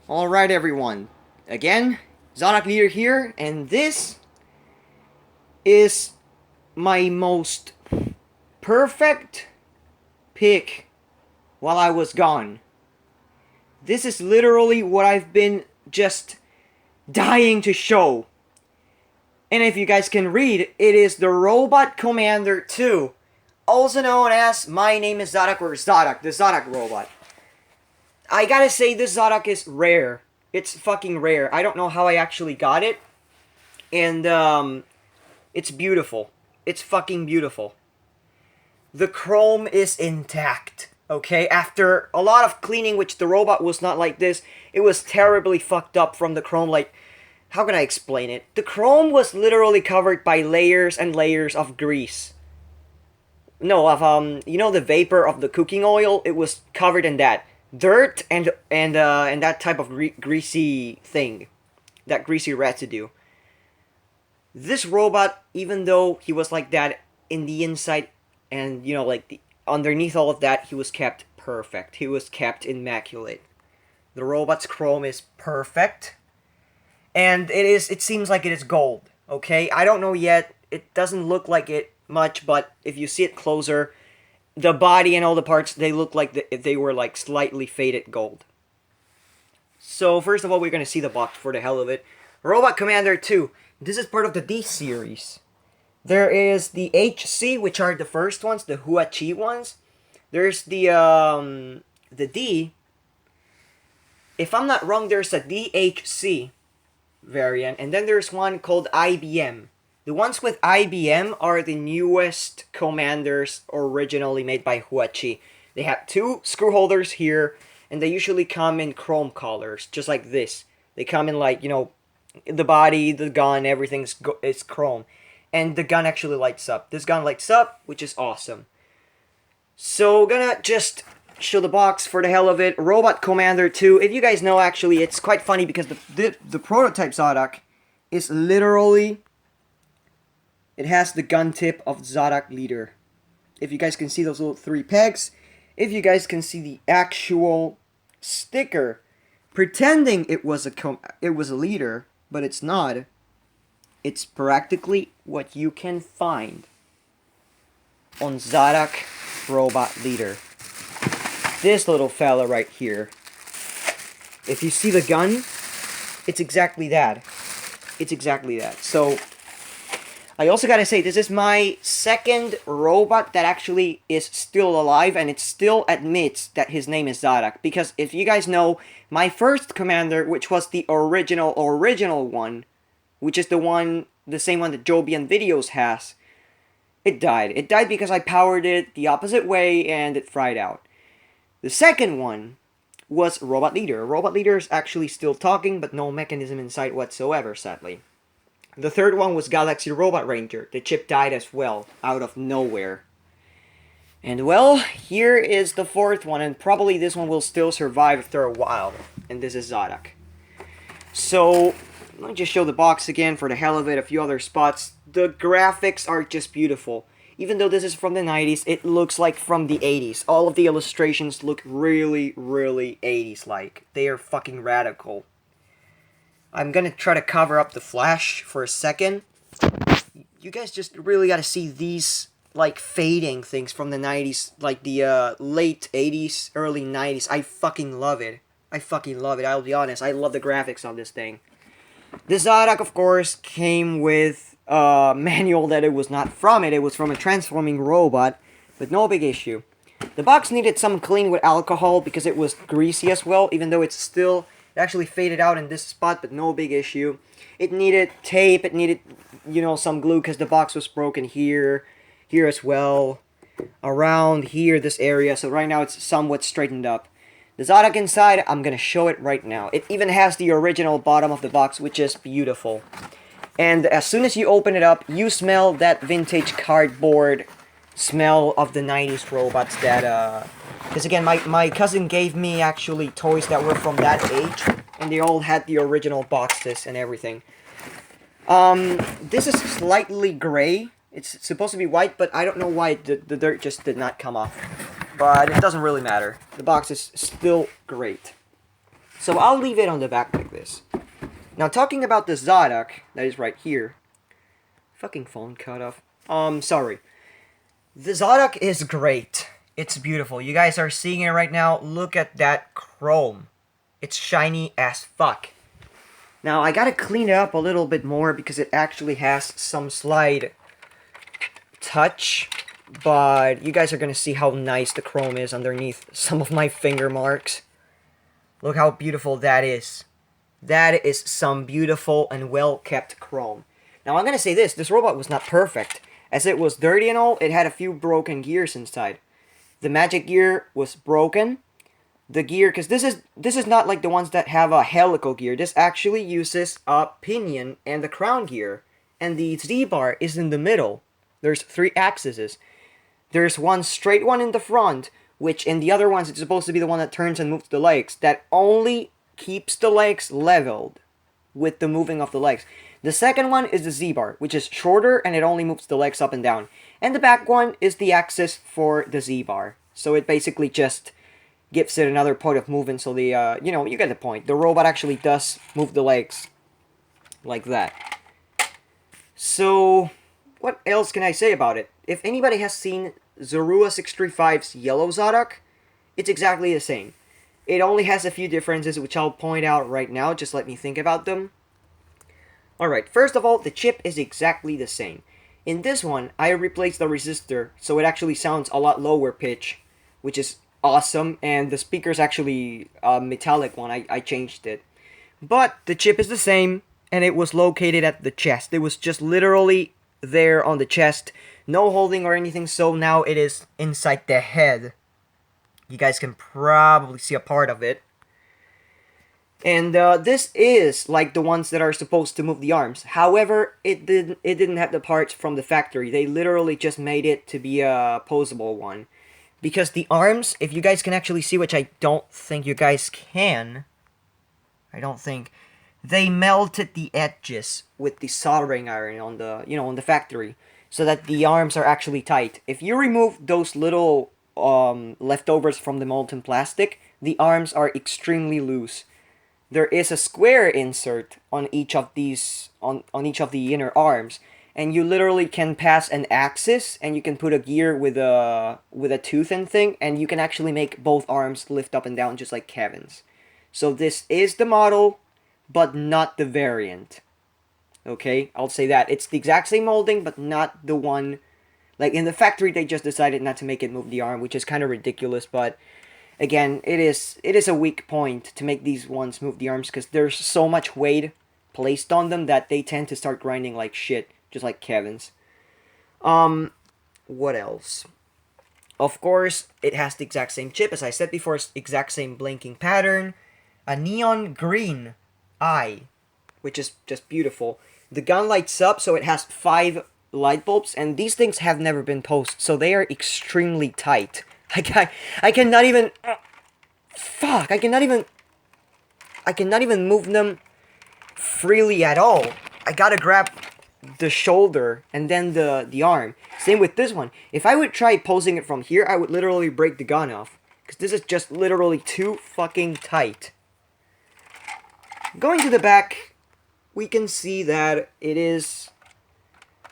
Alright everyone, again, Zadak Leader here, and this is my most perfect pick while I was gone. This is literally what I've been just dying to show. And if you guys can read, it is the Robot Commander 2, also known as My Name is Zadak or Zadak, the Zadak robot. I gotta say, this Zadak is rare. It's fucking rare. I don't know how I actually got it. And, it's beautiful. It's fucking beautiful. The chrome is intact, okay? After a lot of cleaning, which the robot was not like this, it was terribly fucked up from the chrome. Like, how can I explain it? The chrome was literally covered by layers and layers of grease. No, of, you know the vapor of the cooking oil? It was covered in that. Dirt and that type of greasy thing, that greasy residue. This robot, even though he was like that in the inside, and you know, like underneath all of that, he was kept perfect. He was kept immaculate. The robot's chrome is perfect, and it seems like it is gold. Okay, I don't know yet. It doesn't look like it much, but if you see it closer, the body and all the parts, they look like they were like slightly faded gold. So first of all, we're going to see the box for the hell of it. Robot Commander 2. This is part of the D series. There is the HC, which are the first ones, the Huachi ones. There's the D. If I'm not wrong, there's a DHC variant. And then there's one called IBM. The ones with IBM are the newest commanders originally made by Huachi. They have two screw holders here, and they usually come in chrome colors, just like this. They come in like, you know, the body, the gun, everything's is chrome. And the gun actually lights up. This gun lights up, which is awesome. So, gonna just show the box for the hell of it. Robot Commander 2. If you guys know, actually, it's quite funny because the prototype Zadak is literally... It has the gun tip of Zadak Leader. If you guys can see those little three pegs. If you guys can see the actual sticker. Pretending it was a leader, but it's not. It's practically what you can find on Zadak Robot Leader. This little fella right here. If you see the gun, it's exactly that. It's exactly that. So... I also gotta say, this is my second robot that actually is still alive, and it still admits that his name is Zadak. Because if you guys know, my first commander, which was the original one, which is the same one that Jobian Videos has, it died. It died because I powered it the opposite way, and it fried out. The second one was Robot Leader. Robot Leader is actually still talking, but no mechanism inside whatsoever, sadly. The third one was Galaxy Robot Ranger. The chip died as well, out of nowhere. And well, here is the fourth one, and probably this one will still survive after a while. And this is Zadak. So, let me just show the box again for the hell of it, a few other spots. The graphics are just beautiful. Even though this is from the 90s, it looks like from the 80s. All of the illustrations look really, really 80s-like. They are fucking radical. I'm gonna try to cover up the flash for a second. You guys just really gotta see these, like, fading things from the 90s, like the late 80s, early 90s. I fucking love it. I fucking love it, I'll be honest. I love the graphics on this thing. The Zadak, of course, came with a manual that it was not from it. It was from a transforming robot, but no big issue. The box needed some cleaning with alcohol because it was greasy as well, even though it's still... It actually faded out in this spot, but no big issue. It needed tape, it needed, you know, some glue because the box was broken here as well, around here, this area. So right now it's somewhat straightened up. The Zadak inside, I'm going to show it right now. It even has the original bottom of the box, which is beautiful. And as soon as you open it up, you smell that vintage cardboard smell of the 90s robots that, because again, my cousin gave me actually toys that were from that age, and they all had the original boxes and everything. This is slightly gray. It's supposed to be white, but I don't know why the dirt just did not come off. But it doesn't really matter. The box is still great. So I'll leave it on the back like this. Now talking about the Zadak, that is right here. Fucking phone cut off. Sorry. The Zadak is great. It's beautiful. You guys are seeing it right now. Look at that chrome. It's shiny as fuck. Now I gotta clean it up a little bit more because it actually has some slight touch. But you guys are gonna see how nice the chrome is underneath some of my finger marks. Look how beautiful that is. That is some beautiful and well-kept chrome. Now I'm gonna say this robot was not perfect. As it was dirty and all, it had a few broken gears inside. The magic gear was broken. The gear, because this is not like the ones that have a helical gear. This actually uses a pinion and the crown gear. And the Z-bar is in the middle. There's 3 axes. There's one straight one in the front, which in the other ones it's supposed to be the one that turns and moves the legs. That only keeps the legs leveled with the moving of the legs. The second one is the Z-bar, which is shorter and it only moves the legs up and down. And the back one is the axis for the Z-bar. So it basically just gives it another point of movement, so the, you know, you get the point. The robot actually does move the legs like that. So, what else can I say about it? If anybody has seen Zorua 635's Yellow Zadak, it's exactly the same. It only has a few differences, which I'll point out right now, just let me think about them. Alright, first of all, the chip is exactly the same. In this one, I replaced the resistor, so it actually sounds a lot lower pitch, which is awesome, and the speaker's actually a metallic one. I changed it. But the chip is the same, and it was located at the chest. It was just literally there on the chest, no holding or anything, so now it is inside the head. You guys can probably see a part of it. And this is like the ones that are supposed to move the arms. However, it didn't have the parts from the factory. They literally just made it to be a posable one. Because the arms, if you guys can actually see, which I don't think you guys can, they melted the edges with the soldering iron on the, on the factory, so that the arms are actually tight. If you remove those little leftovers from the molten plastic, the arms are extremely loose. There is a square insert on each of these, on each of the inner arms. And you literally can pass an axis, and you can put a gear with a tooth and thing, and you can actually make both arms lift up and down just like Kevin's. So this is the model, but not the variant. Okay, I'll say that. It's the exact same molding, but not the one, like in the factory they just decided not to make it move the arm, which is kind of ridiculous, but again, it is a weak point to make these ones move the arms, because there's so much weight placed on them that they tend to start grinding like shit. Just like Kevin's. What else? Of course, it has the exact same chip. As I said before, it's exact same blinking pattern. A neon green eye, which is just beautiful. The gun lights up, so it has 5 light bulbs, and these things have never been posed, so they are extremely tight. I cannot even... fuck, I cannot even move them freely at all. I gotta grab the shoulder and then the arm. Same with this one. If I would try posing it from here, I would literally break the gun off, because this is just literally too fucking tight. Going to the back, we can see that it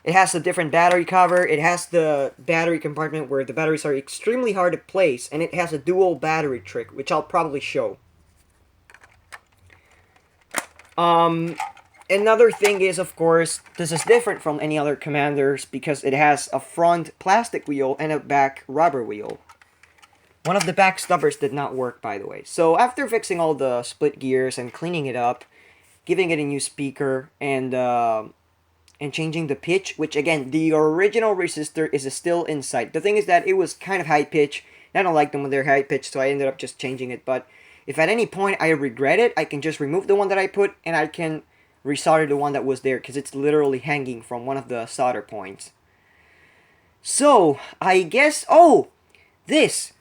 has a different battery cover. It has the battery compartment where the batteries are extremely hard to place, and it has a dual battery trick, which I'll probably show. Another thing is, of course, this is different from any other Commanders because it has a front plastic wheel and a back rubber wheel. One of the back stubbers did not work, by the way. So after fixing all the split gears and cleaning it up, giving it a new speaker, and changing the pitch, which again, the original resistor is still inside. The thing is that it was kind of high pitch. I don't like them when they're high pitched, so I ended up just changing it. But if at any point I regret it, I can just remove the one that I put, and I can resolder the one that was there, because it's literally hanging from one of the solder points. So, I guess... oh! This!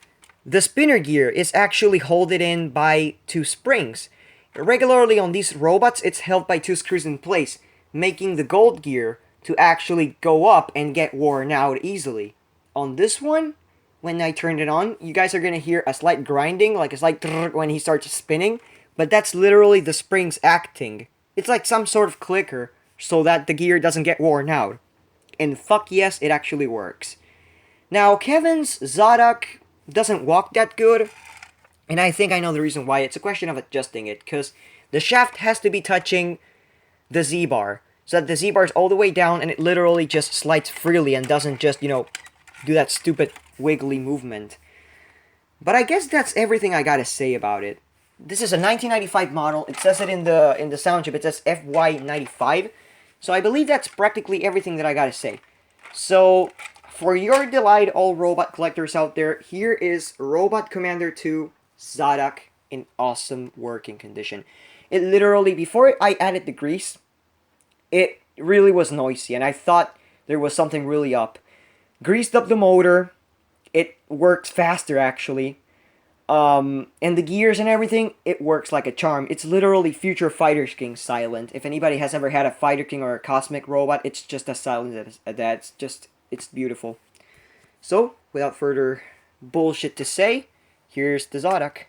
The spinner gear is actually held in by 2 springs. Regularly on these robots, it's held by 2 screws in place, making the gold gear to actually go up and get worn out easily. On this one, when I turn it on, you guys are going to hear a slight grinding, like a slight when he starts spinning, but that's literally the springs acting. It's like some sort of clicker so that the gear doesn't get worn out. And fuck yes, it actually works. Now, Kevin's Zadak doesn't walk that good, and I think I know the reason why. It's a question of adjusting it, because the shaft has to be touching the Z-bar, so that the Z-bar is all the way down and it literally just slides freely and doesn't just, you know, do that stupid wiggly movement. But I guess that's everything I gotta say about it. This is a 1995 model. It says it in the sound chip. It says FY95. So I believe that's practically everything that I gotta say. So, for your delight, all robot collectors out there, here is Robot Commander 2 Zadak in awesome working condition. It literally, before I added the grease, it really was noisy, and I thought there was something really up. Greased up the motor. It works faster, actually. And the gears and everything, it works like a charm. It's literally future Fighter King silent. If anybody has ever had a Fighter King or a Cosmic robot, it's just as silent as that. It's beautiful. So, without further bullshit to say, here's the Zadak.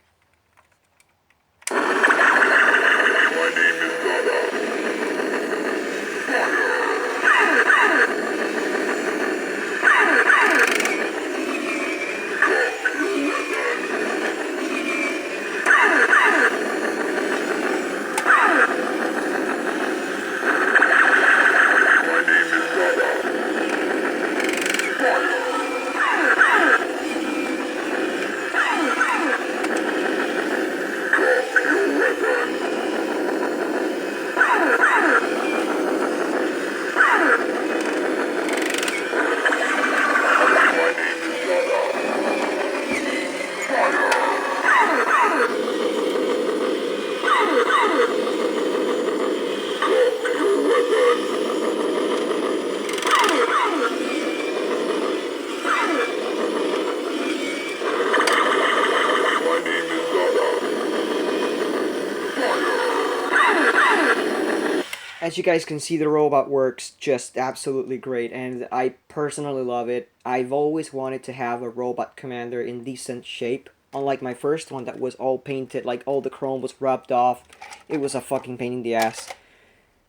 As you guys can see, the robot works just absolutely great, and I personally love it. I've always wanted to have a robot commander in decent shape, unlike my first one that was all painted, like all the chrome was rubbed off. It was a fucking pain in the ass.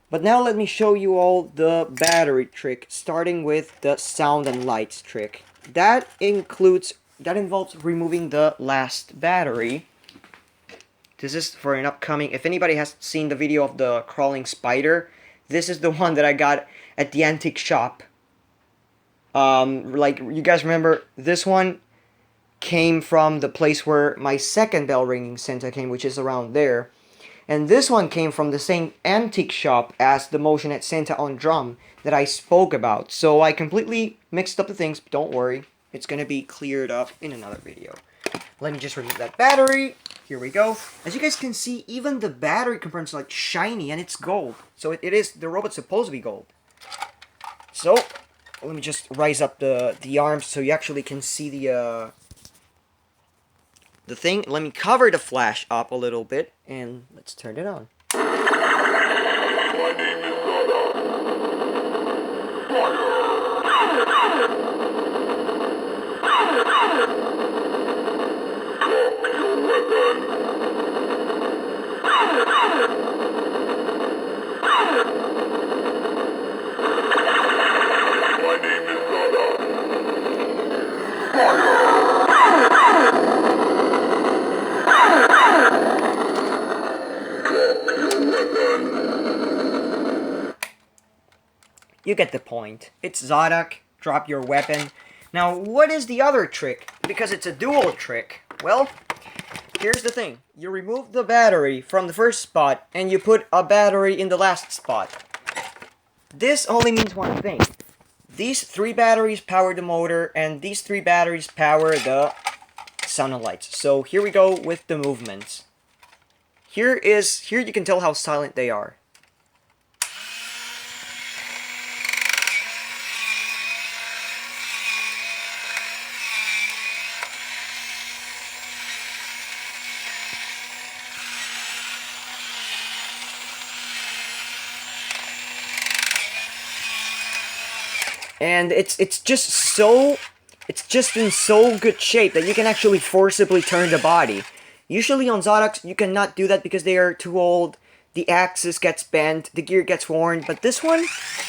But now let me show you all the battery trick, starting with the sound and lights trick. That involves removing the last battery. This is for an upcoming, if anybody has seen the video of the crawling spider, this is the one that I got at the antique shop. Like, you guys remember, this one came from the place where my second bell ringing Santa came, which is around there. And this one came from the same antique shop as the Motionette Santa on drum that I spoke about. So I completely mixed up the things, but don't worry, it's gonna be cleared up in another video. Let me just remove that battery. Here we go. As you guys can see, even the battery components are like shiny and it's gold. So it is, the robot's supposed to be gold. So, let me just rise up the arms so you actually can see the thing. Let me cover the flash up a little bit and let's turn it on. You get the point. It's Zadak, drop your weapon. Now, what is the other trick? Because it's a dual trick. Well, here's the thing. You remove the battery from the first spot, and you put a battery in the last spot. This only means one thing. These 3 batteries power the motor, and these 3 batteries power the sound and lights. So here we go with the movements. Here you can tell how silent they are. And it's just in so good shape that you can actually forcibly turn the body. Usually on Zadaks, you cannot do that because they are too old. The axis gets bent, the gear gets worn, but this one,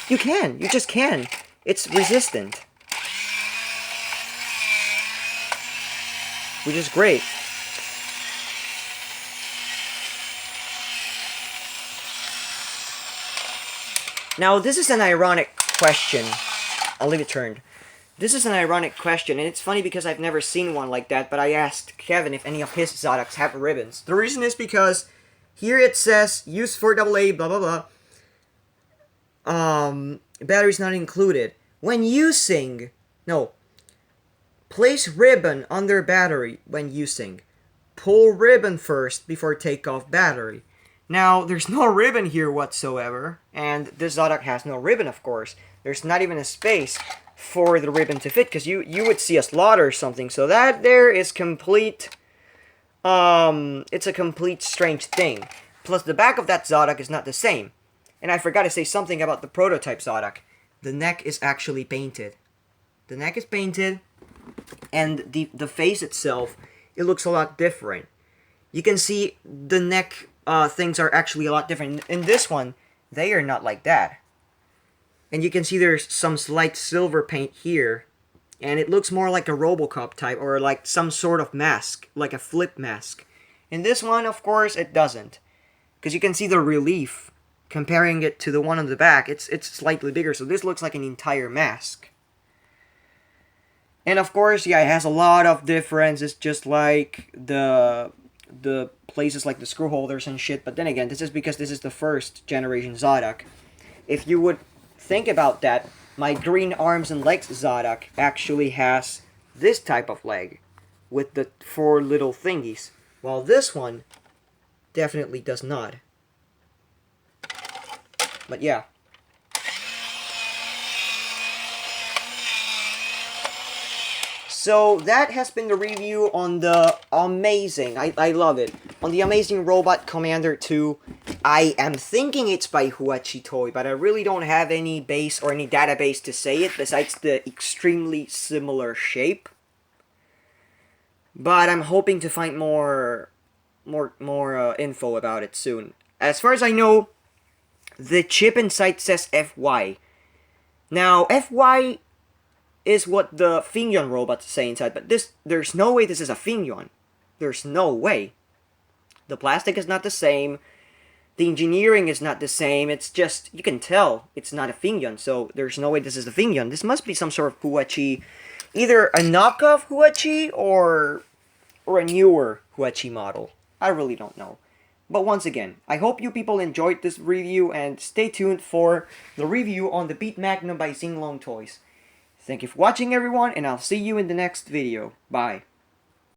you can. You just can. It's resistant. Which is great. Now, this is an ironic question. I'll leave it turned. This is an ironic question, and it's funny because I've never seen one like that, but I asked Kevin if any of his Zadaks have ribbons. The reason is because here it says, use for AA, blah blah blah. Batteries not included. When using, no, place ribbon under battery when using. Pull ribbon first before take off battery. Now, there's no ribbon here whatsoever, and this Zadak has no ribbon, of course. There's not even a space for the ribbon to fit, because you would see a slot or something, so that there is complete, it's a complete strange thing. Plus, the back of that Zadak is not the same. And I forgot to say something about the prototype Zadak. The neck is actually painted. The neck is painted, and the face itself, it looks a lot different. You can see the neck things are actually a lot different. In this one, they are not like that. And you can see there's some slight silver paint here. And it looks more like a Robocop type, or like some sort of mask, like a flip mask. In this one, of course, it doesn't. Because you can see the relief. Comparing it to the one on the back, it's slightly bigger, so this looks like an entire mask. And of course, yeah, it has a lot of differences, just like the places like the screw holders and shit. But then again, this is because this is the first generation Zadak. If you would think about that, my green arms and legs Zadak actually has this type of leg with the 4 little thingies, while this one definitely does not. But yeah. So that has been the review on the amazing, I love it, on the Amazing Robot Commander 2. I am thinking it's by Huachi Toy, but I really don't have any base or any database to say it besides the extremely similar shape. But I'm hoping to find more info about it soon. As far as I know, the chip inside says FY. Now, FY is what the Finyon robots say inside, but there's no way this is a Finyon. There's no way. The plastic is not the same. The engineering is not the same. It's just, you can tell it's not a Finyon, so there's no way this is a Finyon. This must be some sort of Huachi, either a knockoff Huachi or a newer Huachi model. I really don't know. But once again, I hope you people enjoyed this review, and stay tuned for the review on the Beat Magnum by Zinglong Toys. Thank you for watching, everyone, and I'll see you in the next video. Bye.